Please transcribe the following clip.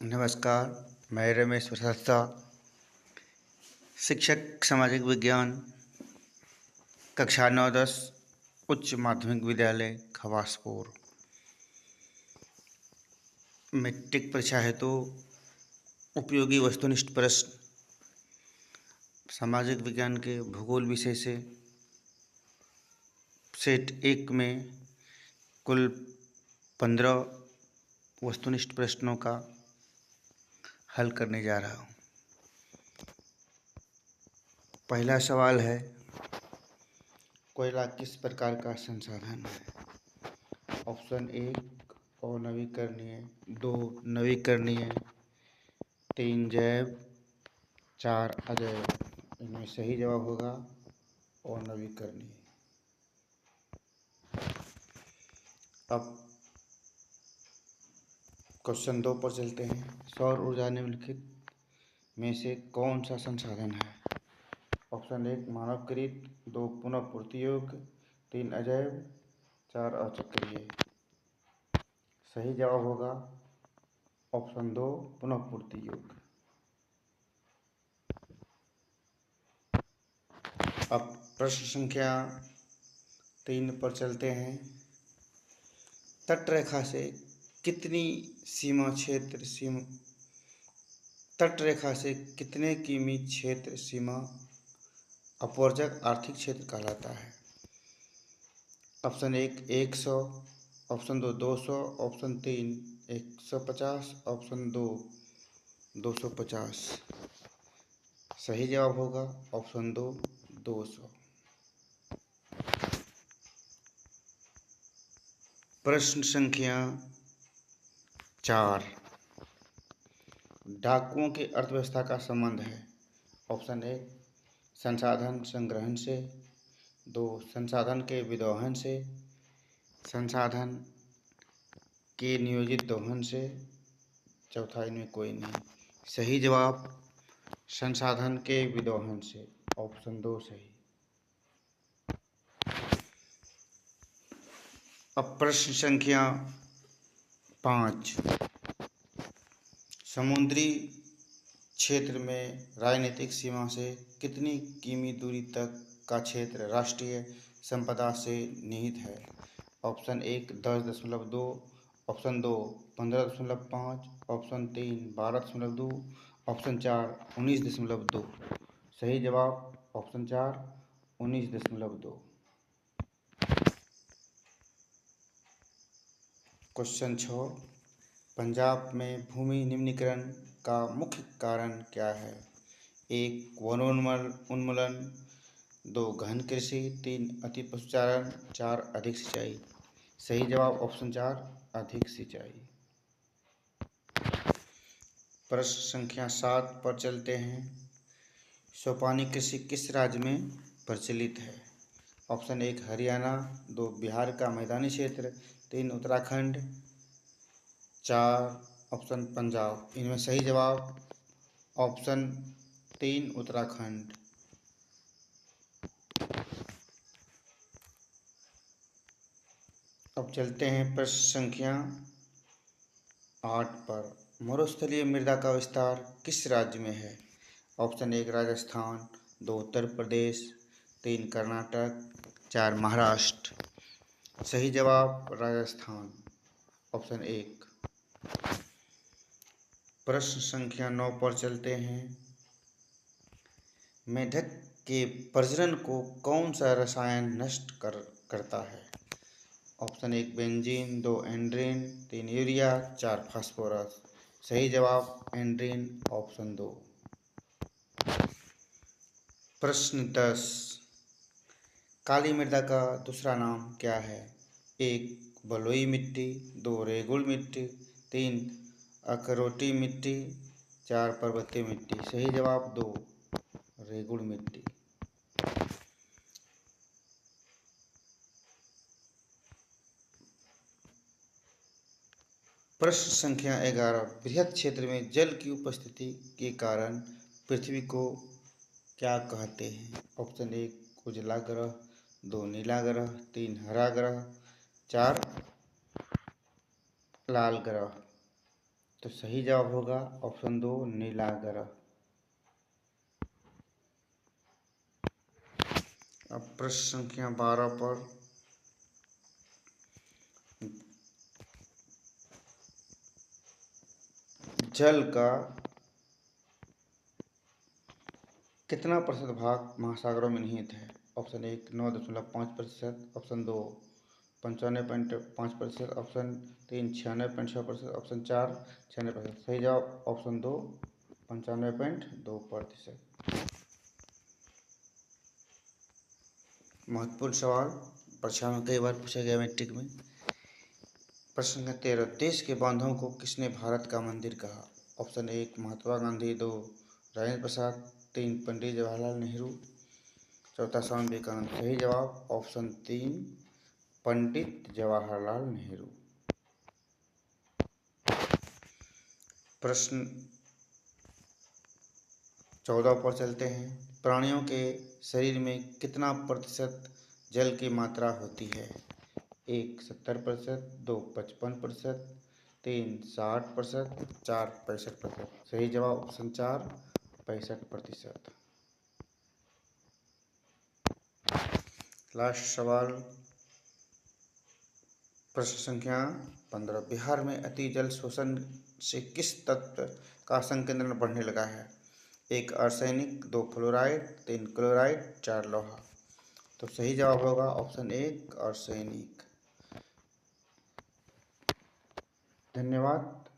नमस्कार, मैं रमेश प्रसाद, शिक्षक सामाजिक विज्ञान, कक्षा 9-10, उच्च माध्यमिक विद्यालय खवासपुर। मैट्रिक परीक्षा हेतु उपयोगी वस्तुनिष्ठ प्रश्न सामाजिक विज्ञान के भूगोल विषय से सेट 1 में कुल 15 वस्तुनिष्ठ प्रश्नों का हल करने जा रहा हूँ। पहला सवाल है, कोयला किस प्रकार का संसाधन है? ऑप्शन 1 अनवीकरणीय, 2 नवीकरणीय, 3 जैव, 4 अजैव। इनमें सही जवाब होगा अनवीकरणीय। अब क्वेश्चन 2 पर चलते हैं। सौर ऊर्जा निम्नलिखित में से कौन सा संसाधन है? ऑप्शन 1 मानवकृत, 2 पुनः पूर्ति योग्य, 3 अजैव, 4 अचक्रीय। सही जवाब होगा ऑप्शन 2 पुनः पूर्ति योग्य। अब प्रश्न संख्या 3 पर चलते हैं। तटरेखा से कितनी तटरेखा से कितने किमी क्षेत्र सीमा अपवर्जक आर्थिक क्षेत्र कहलाता है? Option 1 100, option 2 200, option 3 150, option 2 250। सही जवाब होगा ऑप्शन 2 200। प्रश्न संख्या 4, डाकुओं की अर्थव्यवस्था का संबंध है। ऑप्शन 1 संसाधन संग्रहण से, 2 संसाधन के विदोहन से, संसाधन के नियोजित दोहन से, चौथा इनमें कोई नहीं। सही जवाब संसाधन के विदोहन से, ऑप्शन 2 सही। अब प्रश्न संख्या 5, समुद्री क्षेत्र में राजनीतिक सीमा से कितनी किमी दूरी तक का क्षेत्र राष्ट्रीय संपदा से निहित है? Option 1 10.2, option 2 15.5, option 3 12.2, option 4 19.2। सही जवाब ऑप्शन 4 19.2। क्वेश्चन 6, पंजाब में भूमि निम्नीकरण का मुख्य कारण क्या है? 1 वनोन्मूलन, 2 गहन कृषि, 3 अति पशुचारण, 4 अधिक सिंचाई। सही जवाब ऑप्शन 4 अधिक सिंचाई। प्रश्न संख्या 7 पर चलते हैं। सोपानी कृषि किस राज्य में प्रचलित है? ऑप्शन 1 हरियाणा, 2 बिहार का मैदानी क्षेत्र, 3 उत्तराखंड, 4 ऑप्शन पंजाब। इनमें सही जवाब ऑप्शन 3 उत्तराखंड। अब चलते हैं प्रश्न संख्या 8 पर। मरुस्थलीय मृदा का विस्तार किस राज्य में है? ऑप्शन 1 राजस्थान, 2 उत्तर प्रदेश, 3 कर्नाटक, 4 महाराष्ट्र। सही जवाब राजस्थान, ऑप्शन 1। प्रश्न संख्या 9 पर चलते हैं। मेढक के प्रजनन को कौन सा रसायन नष्ट करता है? ऑप्शन 1 बेंजीन, 2 एंड्रीन, 3 यूरिया, 4 फास्फोरस। सही जवाब एंड्रीन, ऑप्शन 2। प्रश्न 10, काली मृदा का दूसरा नाम क्या है? 1 बलुई मिट्टी, 2 रेगुड़ मिट्टी, 3 अखरोटी मिट्टी, 4 पर्वतीय मिट्टी। सही जवाब 2 रेगुड़ मिट्टी। प्रश्न संख्या 11, बृहद क्षेत्र में जल की उपस्थिति के कारण पृथ्वी को क्या कहते हैं? ऑप्शन 1 उजला ग्रह, 2 नीला ग्रह, 3 हरा ग्रह, 4 लाल ग्रह। तो सही जवाब होगा ऑप्शन 2 नीला ग्रह। अब प्रश्न संख्या 12 पर जल का कितना प्रतिशत भाग महासागरों में निहित है? Option 1 9.5%, option 2 95.5%, option 3 96.6%, option 4 96%। सही जवाब ऑप्शन 2 95.2%। महत्वपूर्ण सवाल, परीक्षा में कई बार पूछा गया मैट्रिक में। प्रश्न संख्या 13, देश के बांधवों को किसने भारत का मंदिर कहा? ऑप्शन 1 महात्मा गांधी, 2 राजेंद्र प्रसाद, 3 पंडित जवाहरलाल नेहरू, चौथा स्वामी विवेकानंद। सही जवाब ऑप्शन 3 पंडित जवाहरलाल नेहरू। प्रश्न 14 पर चलते हैं। प्राणियों के शरीर में कितना प्रतिशत जल की मात्रा होती है? 1 70%, 2 55%, 3 60%, 4 65%। सही जवाब ऑप्शन 4 65%। लास्ट सवाल, प्रश्न संख्या 15, बिहार में अति जल शोषण से किस तत्व का संकेंद्रण बढ़ने लगा है? 1 आर्सेनिक, 2 फ्लोराइड, 3 क्लोराइड, 4 लोहा। तो सही जवाब होगा ऑप्शन 1 आर्सेनिक। धन्यवाद।